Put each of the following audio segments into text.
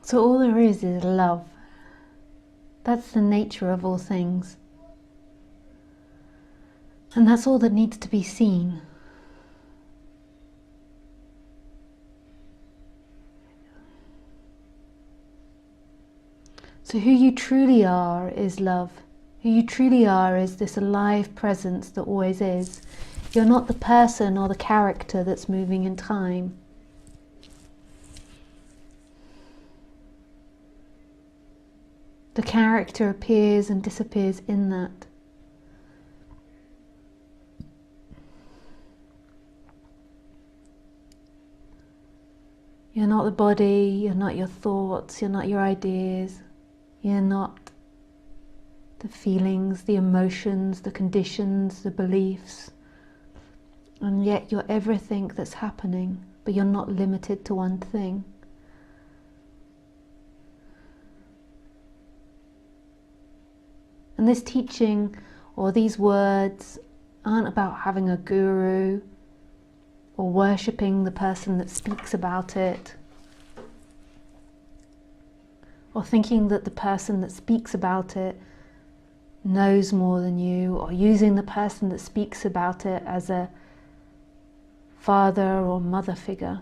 So all there is love. That's the nature of all things. And that's all that needs to be seen. So who you truly are is love. Who you truly are is this alive presence that always is. You're not the person or the character that's moving in time. The character appears and disappears in that. You're not the body, you're not your thoughts, you're not your ideas, you're not the feelings, the emotions, the conditions, the beliefs. And yet you're everything that's happening, but you're not limited to one thing. And this teaching or these words aren't about having a guru or worshipping the person that speaks about it, or thinking that the person that speaks about it knows more than you, or using the person that speaks about it as a father or mother figure.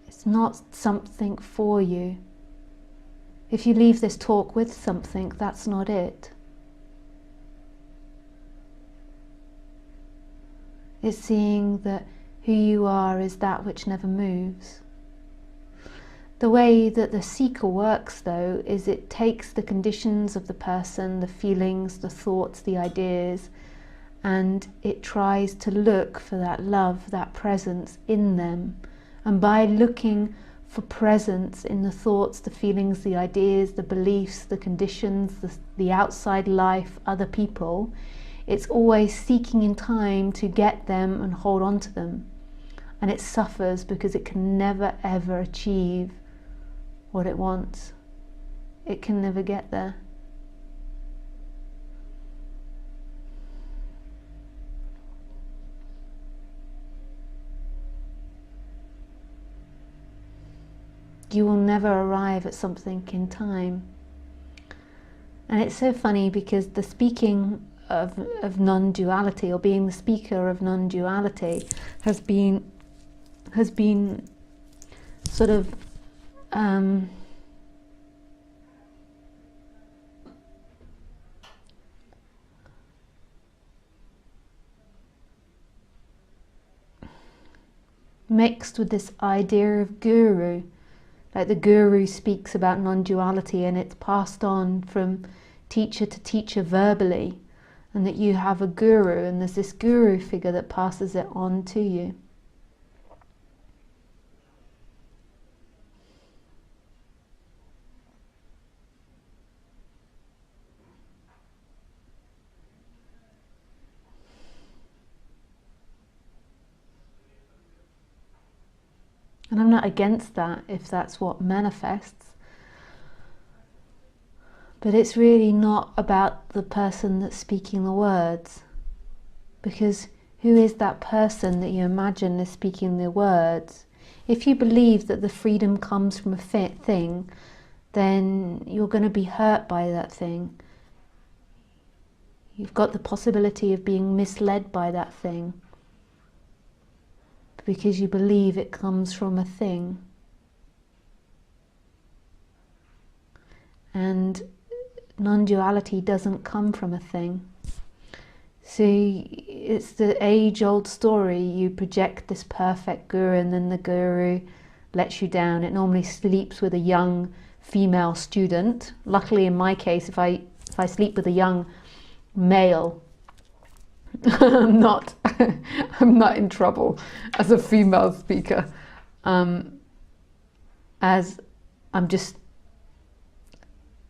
It's not something for you. If you leave this talk with something, that's not it. It's seeing that who you are is that which never moves. The way that the seeker works, though, is it takes the conditions of the person, the feelings, the thoughts, the ideas, and it tries to look for that love, that presence in them. And by looking for presence in the thoughts, the feelings, the ideas, the beliefs, the conditions, the outside life, other people, it's always seeking in time to get them and hold on to them. And it suffers because it can never ever achieve what it wants. It can never get there. You will never arrive at something in time. And it's so funny because the speaking of non-duality, or being the speaker of non-duality, has been sort of mixed with this idea of guru. Like the guru speaks about non-duality and it's passed on from teacher to teacher verbally, and that you have a guru and there's this guru figure that passes it on to you. And I'm not against that if that's what manifests. But it's really not about the person that's speaking the words. Because who is that person that you imagine is speaking the words? If you believe that the freedom comes from a thing, then you're going to be hurt by that thing. You've got the possibility of being misled by that thing, because you believe it comes from a thing. And non-duality doesn't come from a thing. See, it's the age-old story. You project this perfect guru and then the guru lets you down. It normally sleeps with a young female student. Luckily in my case, if I sleep with a young male, I'm not in trouble as a female speaker, as I'm just,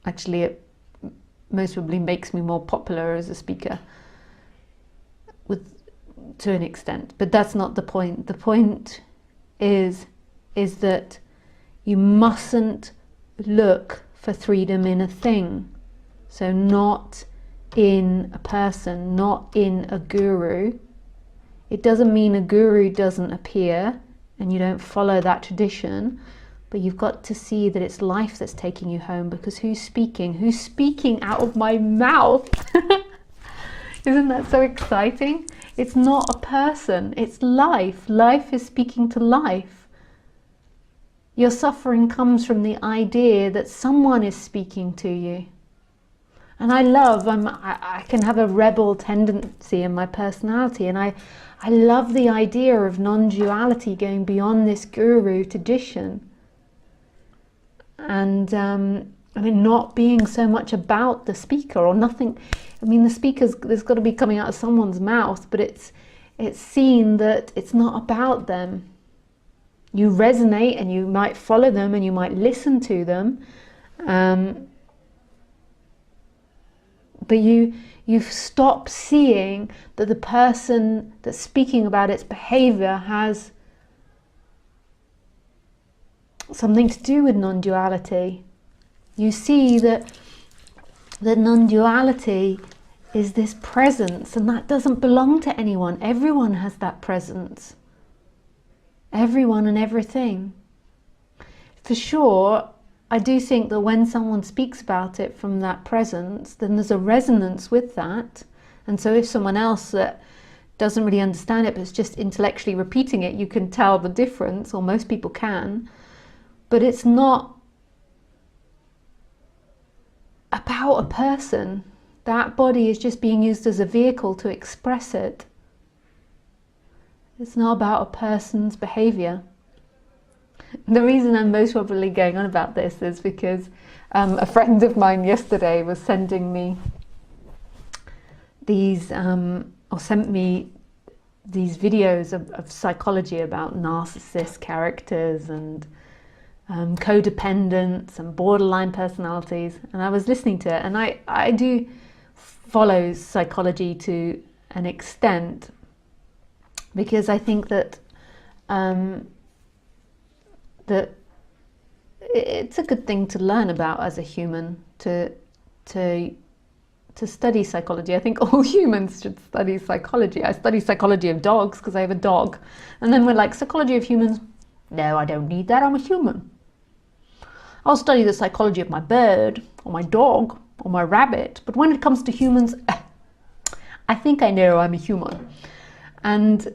actually it most probably makes me more popular as a speaker to an extent, but that's not the point. The point is that you mustn't look for freedom in a thing. So not in a person, not in a guru. It doesn't mean a guru doesn't appear. and you don't follow that tradition, but you've got to see that it's life that's taking you home, because who's speaking? Who's speaking out of my mouth? Isn't that so exciting? It's not a person, it's life. Life is speaking to life. Your suffering comes from the idea that someone is speaking to you. And I can have a rebel tendency in my personality, and I love the idea of non-duality, going beyond this guru tradition. And I mean, not being so much about the speaker or nothing. I mean, the speaker's, there's got to be coming out of someone's mouth, but it's seen that it's not about them. You resonate and you might follow them and you might listen to them, but you've stopped seeing that the person that's speaking about its behavior has something to do with non-duality. You see that non-duality is this presence, and that doesn't belong to anyone. Everyone has that presence. Everyone and everything. For sure, I do think that when someone speaks about it from that presence, then there's a resonance with that. And so if someone else that doesn't really understand it, but is just intellectually repeating it, you can tell the difference, or most people can. But it's not about a person. That body is just being used as a vehicle to express it. It's not about a person's behavior. The reason I'm most probably going on about this is because a friend of mine yesterday was sending me these, or sent me these videos of psychology about narcissist characters and codependence and borderline personalities, and I was listening to it, and I do follow psychology to an extent, because I think that that it's a good thing to learn about as a human, to study psychology. I think all humans should study psychology. I study psychology of dogs because I have a dog, and then we're like, psychology of humans? No, I don't need that, I'm a human. I'll study the psychology of my bird, or my dog, or my rabbit, but when it comes to humans, I think I know I'm a human. And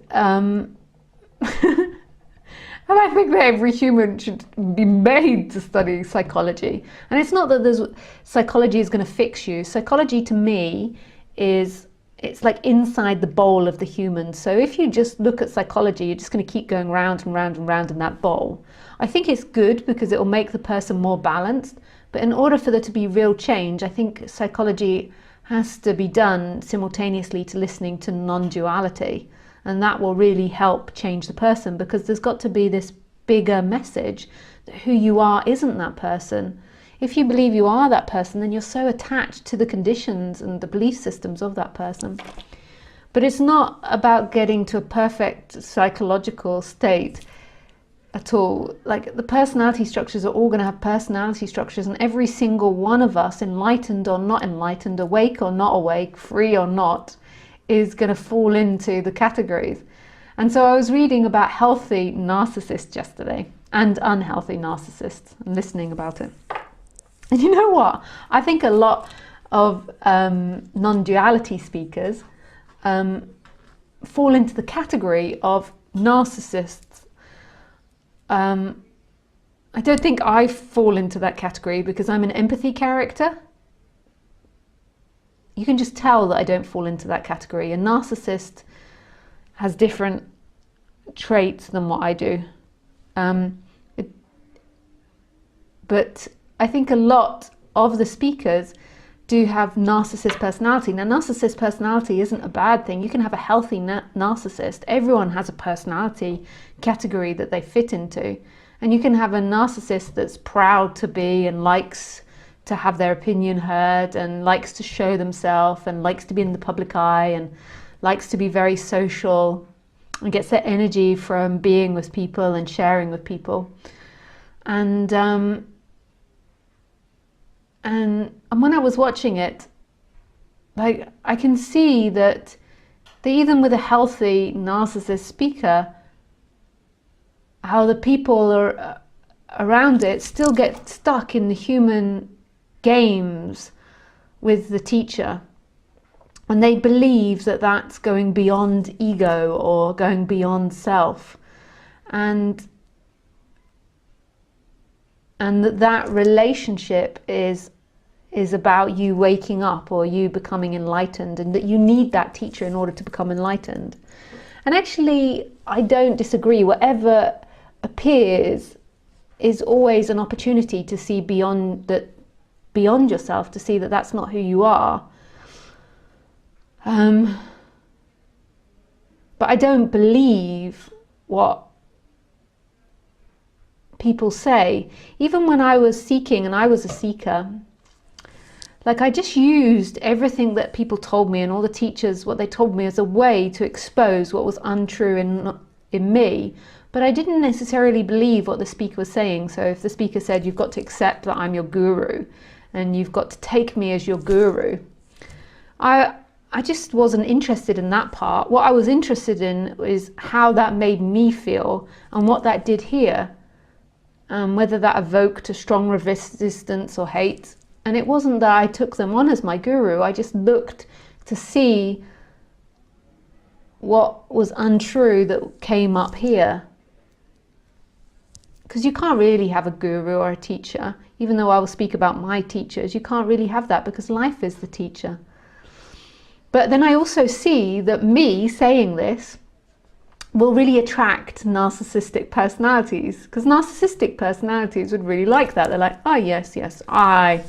and I think that every human should be made to study psychology. And it's not that psychology is going to fix you. Psychology to me is, it's like inside the bowl of the human. So if you just look at psychology, you're just going to keep going round and round and round in that bowl. I think it's good because it will make the person more balanced. But in order for there to be real change, I think psychology has to be done simultaneously to listening to non-duality. And that will really help change the person, because there's got to be this bigger message that who you are isn't that person. If you believe you are that person, then you're so attached to the conditions and the belief systems of that person. But it's not about getting to a perfect psychological state at all. Like, the personality structures are all going to have personality structures, and every single one of us, enlightened or not enlightened, awake or not awake, free or not, is going to fall into the categories. And so I was reading about healthy narcissists yesterday and unhealthy narcissists, and listening about it. And you know what? I think a lot of non-duality speakers fall into the category of narcissists. I don't think I fall into that category because I'm an empathy character. You can just tell that I don't fall into that category. A narcissist has different traits than what I do. But I think a lot of the speakers do have narcissist personality. Now, narcissist personality isn't a bad thing. You can have a healthy narcissist. Everyone has a personality category that they fit into. And you can have a narcissist that's proud to be and likes to have their opinion heard and likes to show themselves and likes to be in the public eye and likes to be very social and gets their energy from being with people and sharing with people. And when I was watching it, like, I can see that even with a healthy narcissist speaker, how the people are around it still get stuck in the human games with the teacher, and they believe that that's going beyond ego or going beyond self, and that relationship is about you waking up or you becoming enlightened, and that you need that teacher in order to become enlightened. And actually, I don't disagree. Whatever appears is always an opportunity to see beyond yourself, to see that that's not who you are. But I don't believe what people say. Even when I was seeking, and I was a seeker, like, I just used everything that people told me and all the teachers, what they told me, as a way to expose what was untrue in me. But I didn't necessarily believe what the speaker was saying. So if the speaker said, you've got to accept that I'm your guru and you've got to take me as your guru, I just wasn't interested in that part. What I was interested in is how that made me feel and what that did here, whether that evoked a strong resistance or hate. And it wasn't that I took them on as my guru. I just looked to see what was untrue that came up here. Because you can't really have a guru or a teacher. Even though I will speak about my teachers, you can't really have that, because life is the teacher. But then I also see that me saying this will really attract narcissistic personalities, because narcissistic personalities would really like that. They're like, oh yes, I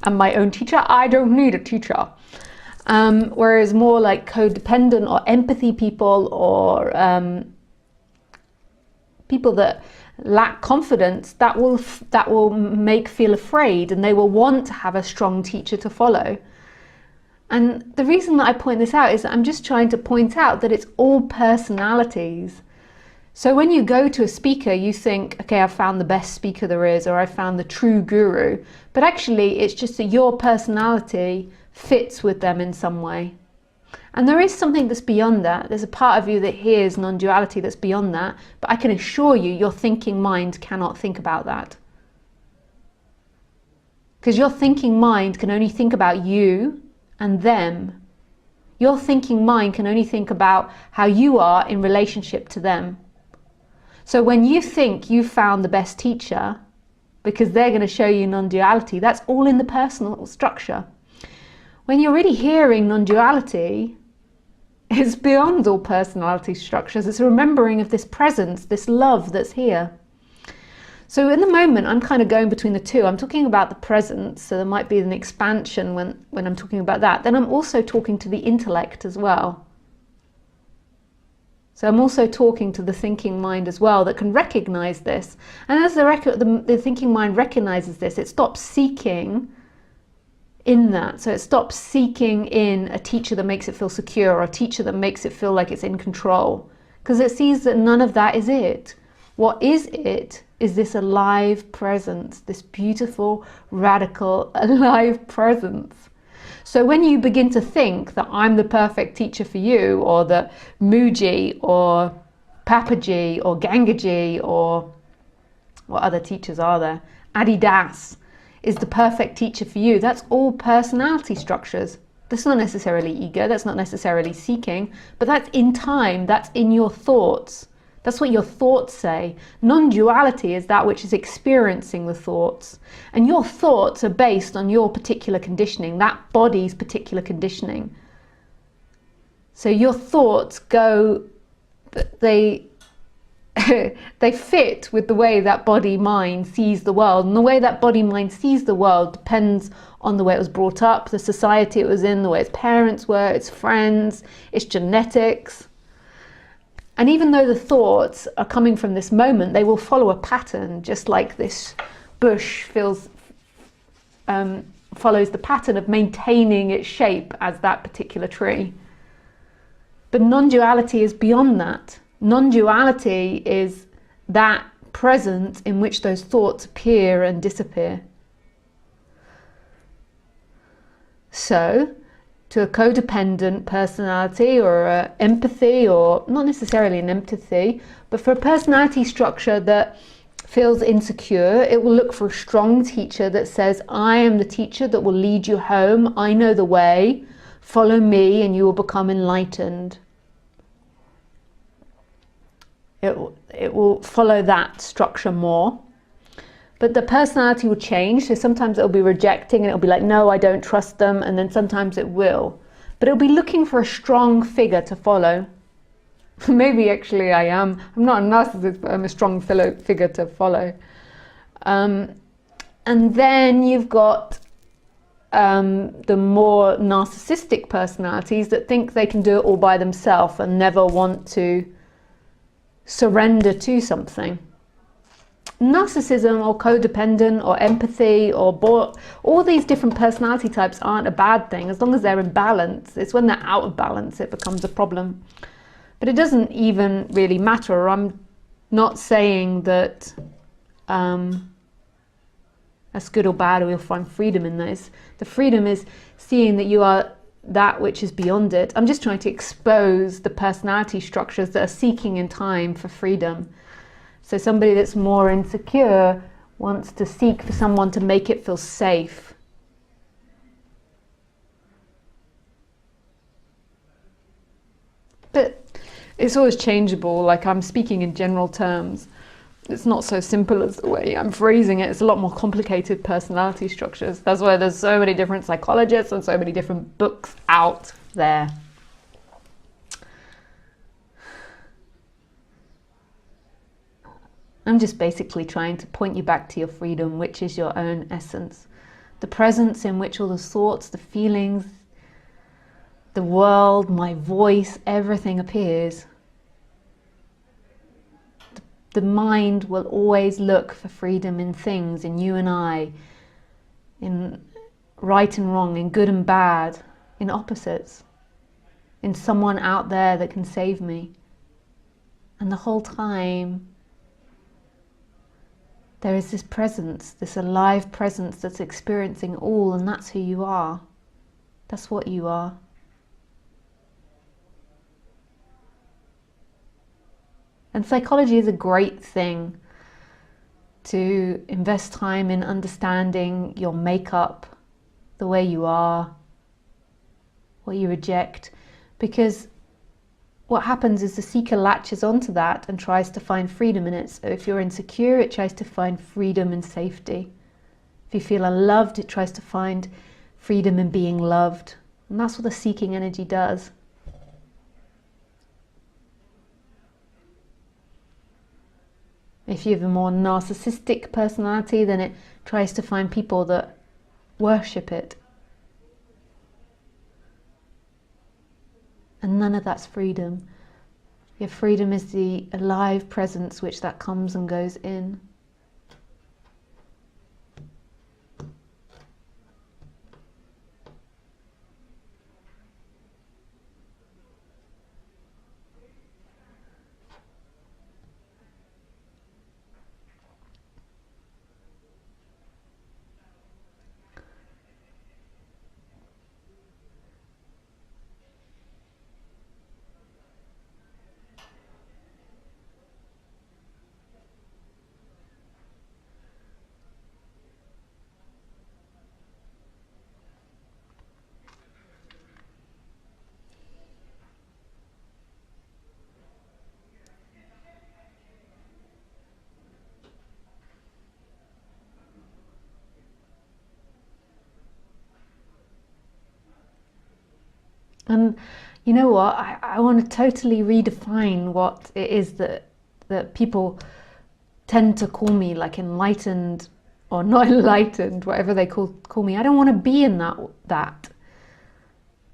am my own teacher. I don't need a teacher. Whereas more like codependent or empathy people, or people that lack confidence, that will make feel afraid, and they will want to have a strong teacher to follow. And the reason that I point this out is that I'm just trying to point out that it's all personalities. So when you go to a speaker, you think, okay, I've found the best speaker there is, or I found the true guru. But actually, it's just that your personality fits with them in some way. And there is something that's beyond that. There's a part of you that hears non-duality that's beyond that. But I can assure you, your thinking mind cannot think about that. Because your thinking mind can only think about you and them. Your thinking mind can only think about how you are in relationship to them. So when you think you found the best teacher, because they're going to show you non-duality, that's all in the personal structure. When you're really hearing non-duality, it's beyond all personality structures. It's a remembering of this presence, this love that's here. So in the moment, I'm kind of going between the two. I'm talking about the presence, so there might be an expansion when I'm talking about that. Then I'm also talking to the intellect as well. So I'm also talking to the thinking mind as well, that can recognize this. And as the thinking mind recognizes this, it stops seeking in that. So it stops seeking in a teacher that makes it feel secure, or a teacher that makes it feel like it's in control. Because it sees that none of that is it. What is it is this alive presence, this beautiful, radical, alive presence. So when you begin to think that I'm the perfect teacher for you, or that Mooji or Papaji or Gangaji, or what other teachers are there, Adidas is the perfect teacher for you, that's all personality structures. That's not necessarily ego, that's not necessarily seeking, but that's in time, that's in your thoughts. That's what your thoughts say. Non-duality is that which is experiencing the thoughts. And your thoughts are based on your particular conditioning, that body's particular conditioning. So your thoughts go, they fit with the way that body-mind sees the world. And the way that body-mind sees the world depends on the way it was brought up, the society it was in, the way its parents were, its friends, its genetics. And even though the thoughts are coming from this moment, they will follow a pattern, just like this bush follows the pattern of maintaining its shape as that particular tree. But non-duality is beyond that. Non-duality is that presence in which those thoughts appear and disappear. So to a codependent personality or empathy, or not necessarily an empathy, but for a personality structure that feels insecure, it will look for a strong teacher that says, I am the teacher that will lead you home. I know the way. Follow me and you will become enlightened. It will follow that structure more. But the personality will change. So sometimes it'll be rejecting and it'll be like, no, I don't trust them. And then sometimes it will. But it'll be looking for a strong figure to follow. Maybe actually I'm not a narcissist, but I'm a strong figure to follow. And then you've got the more narcissistic personalities that think they can do it all by themselves and never want to surrender to something. Narcissism or codependent or empathy or all these different personality types aren't a bad thing as long as they're in balance. It's when they're out of balance it becomes a problem. But it doesn't even really matter. I'm not saying that that's good or bad, or you'll find freedom in this. The freedom is seeing that you are that which is beyond it. I'm just trying to expose the personality structures that are seeking in time for freedom. So somebody that's more insecure wants to seek for someone to make it feel safe. But it's always changeable. Like, I'm speaking in general terms. It's not so simple as the way I'm phrasing it. It's a lot more complicated personality structures. That's why there's so many different psychologists and so many different books out there. I'm just basically trying to point you back to your freedom, which is your own essence. The presence in which all the thoughts, the feelings, the world, my voice, everything appears. The mind will always look for freedom in things, in you and I, in right and wrong, in good and bad, in opposites, in someone out there that can save me. And the whole time, there is this presence, this alive presence that's experiencing all, and that's who you are. That's what you are. And psychology is a great thing to invest time in understanding your makeup, the way you are, what you reject, because what happens is the seeker latches onto that and tries to find freedom in it. So if you're insecure, it tries to find freedom and safety. If you feel unloved, it tries to find freedom in being loved. And that's what the seeking energy does. If you have a more narcissistic personality, then it tries to find people that worship it. And none of that's freedom. Your freedom is the alive presence which that comes and goes in. And you know what? I want to totally redefine what it is that people tend to call me, like enlightened or not enlightened, whatever they call me. I don't want to be in that.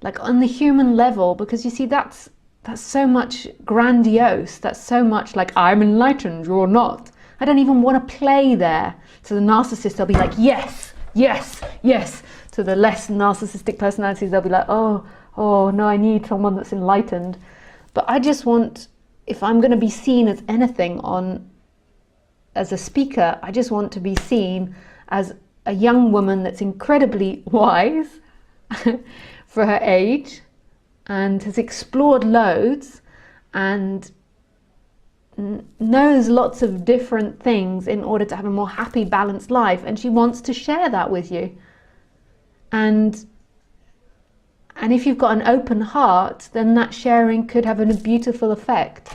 Like on the human level, because you see, that's so much grandiose. That's so much like, I'm enlightened, you're not. I don't even want to play there. To the narcissist, they'll be like, yes, yes, yes. To the less narcissistic personalities, they'll be like, oh no, I need someone that's enlightened. But I just want, if I'm going to be seen as anything as a speaker, I just want to be seen as a young woman that's incredibly wise, for her age and has explored loads and knows lots of different things in order to have a more happy, balanced life, and she wants to share that with you. And if you've got an open heart, then that sharing could have a beautiful effect.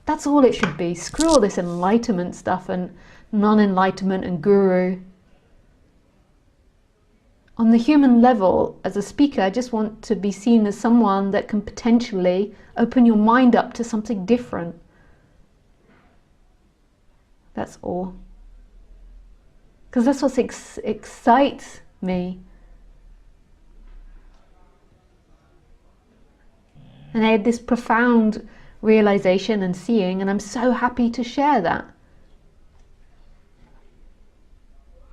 That's all it should be. Screw all this enlightenment stuff and non-enlightenment and guru. On the human level, as a speaker, I just want to be seen as someone that can potentially open your mind up to something different. That's all. Because that's what excites me. And I had this profound realization and seeing, and I'm so happy to share that.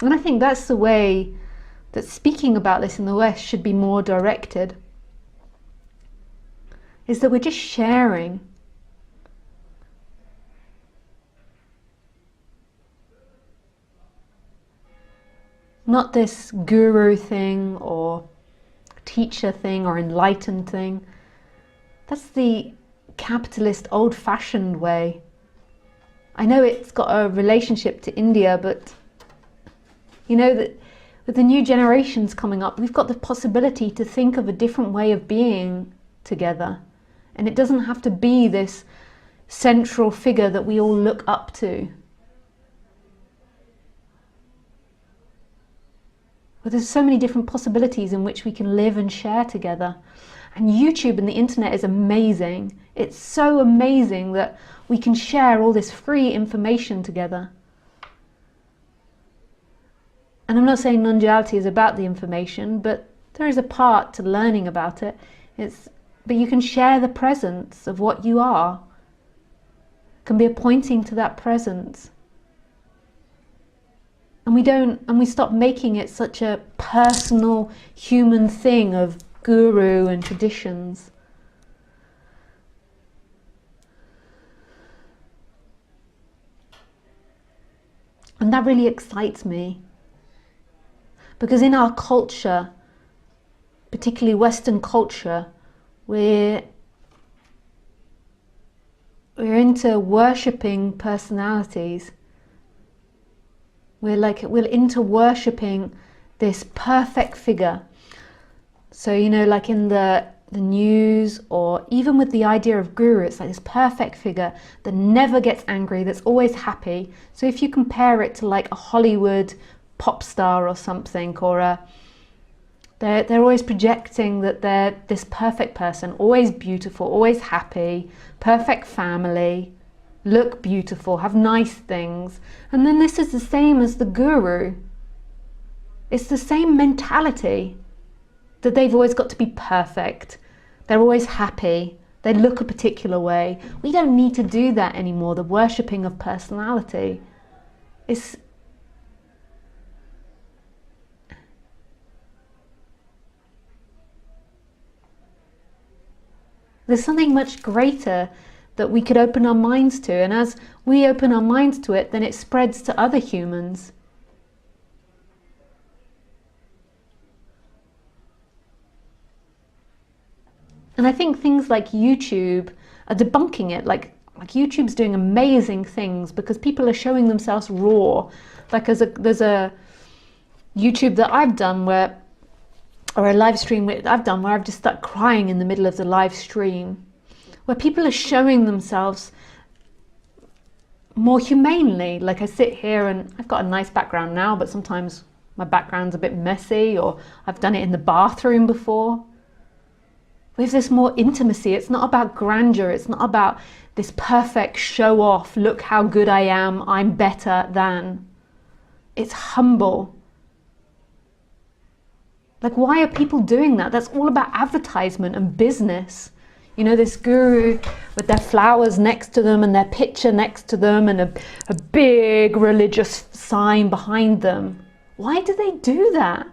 And I think that's the way that speaking about this in the West should be more directed. Is that we're just sharing. Not this guru thing or teacher thing or enlightened thing. That's the capitalist old-fashioned way. I know it's got a relationship to India, but you know that with the new generations coming up, we've got the possibility to think of a different way of being together. And it doesn't have to be this central figure that we all look up to. But there's so many different possibilities in which we can live and share together. And YouTube and the internet is amazing. It's so amazing that we can share all this free information together. And I'm not saying non-duality is about the information, but there is a part to learning about it. But you can share the presence of what you are. It can be a pointing to that presence. And we stop making it such a personal human thing of guru and traditions. And that really excites me. Because in our culture, particularly Western culture, we're into worshipping personalities. We're into worshipping this perfect figure. So, you know, like in the news, or even with the idea of guru, it's like this perfect figure that never gets angry, that's always happy. So if you compare it to like a Hollywood pop star or something, or they're always projecting that they're this perfect person, always beautiful, always happy, perfect family, look beautiful, have nice things. And then this is the same as the guru. It's the same mentality, that they've always got to be perfect. They're always happy. They look a particular way. We don't need to do that anymore, the worshipping of personality. There's something much greater that we could open our minds to, and as we open our minds to it, then it spreads to other humans. And I think things like YouTube are debunking it. Like YouTube's doing amazing things because people are showing themselves raw. Like there's a YouTube that I've done or a live stream I've done where I've just started crying in the middle of the live stream, where people are showing themselves more humanely. Like I sit here and I've got a nice background now, but sometimes my background's a bit messy, or I've done it in the bathroom before. With this more intimacy, it's not about grandeur, it's not about this perfect show off, look how good I am, I'm better than. It's humble. Like, why are people doing that? That's all about advertisement and business. You know, this guru with their flowers next to them and their picture next to them and a big religious sign behind them. Why do they do that?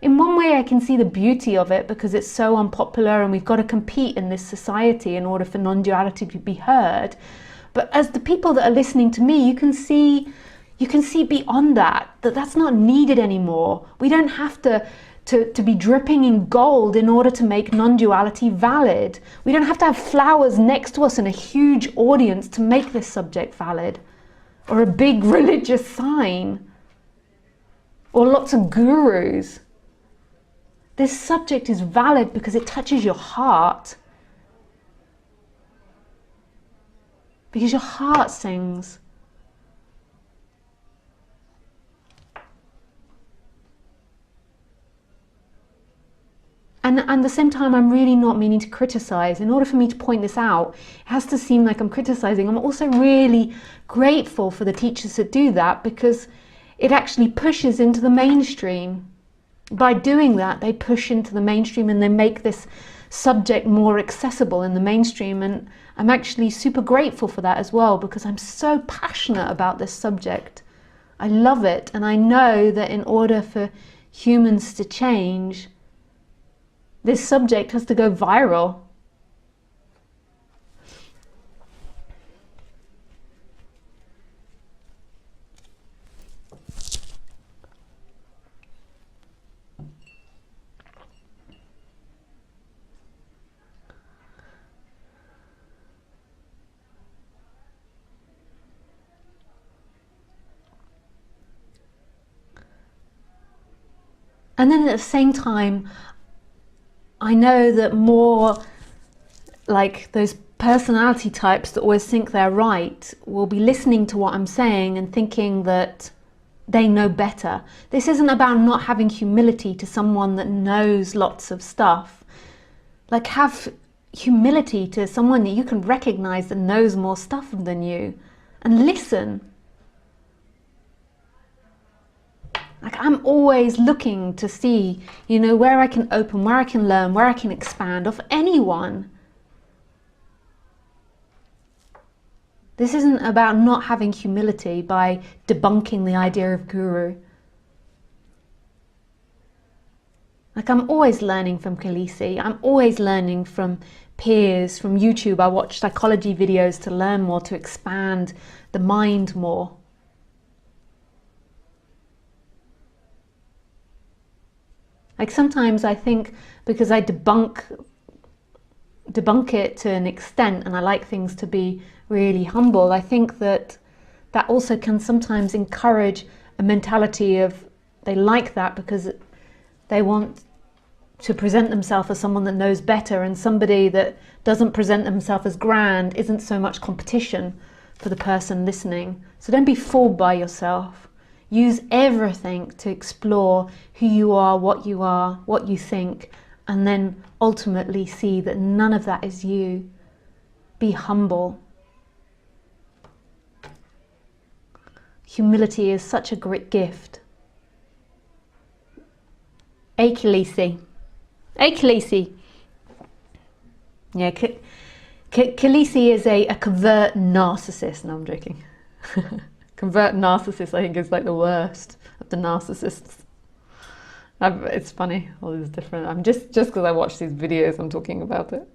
In one way, I can see the beauty of it because it's so unpopular and we've got to compete in this society in order for non-duality to be heard. But as the people that are listening to me, you can see beyond that that's not needed anymore. We don't have to to be dripping in gold in order to make non-duality valid. We don't have to have flowers next to us and a huge audience to make this subject valid, or a big religious sign, or lots of gurus. This subject is valid because it touches your heart. Because your heart sings. And at the same time, I'm really not meaning to criticize. In order for me to point this out, it has to seem like I'm criticizing. I'm also really grateful for the teachers that do that, because it actually pushes into the mainstream. By doing that, they push into the mainstream and they make this subject more accessible in the mainstream. And I'm actually super grateful for that as well, because I'm so passionate about this subject. I love it. And I know that in order for humans to change, this subject has to go viral. And then at the same time, I know that more like those personality types that always think they're right will be listening to what I'm saying and thinking that they know better. This isn't about not having humility to someone that knows lots of stuff. Like, have humility to someone that you can recognize that knows more stuff than you, and listen. Like, I'm always looking to see, you know, where I can open, where I can learn, where I can expand of anyone. This isn't about not having humility by debunking the idea of guru. Like, I'm always learning from Khaleesi. I'm always learning from peers, from YouTube. I watch psychology videos to learn more, to expand the mind more. Like, sometimes I think because I debunk it to an extent, and I like things to be really humble, I think that that also can sometimes encourage a mentality of they like that because they want to present themselves as someone that knows better, and somebody that doesn't present themselves as grand isn't so much competition for the person listening. So don't be fooled by yourself. Use everything to explore who you are, what you think, and then ultimately see that none of that is you. Be humble. Humility is such a great gift. Hey, Khaleesi. Hey, Khaleesi. Yeah, Khaleesi is a covert narcissist. No, I'm joking. Convert narcissist, I think, is like the worst of the narcissists. It's funny, all this different. I'm just because I watch these videos, I'm talking about it.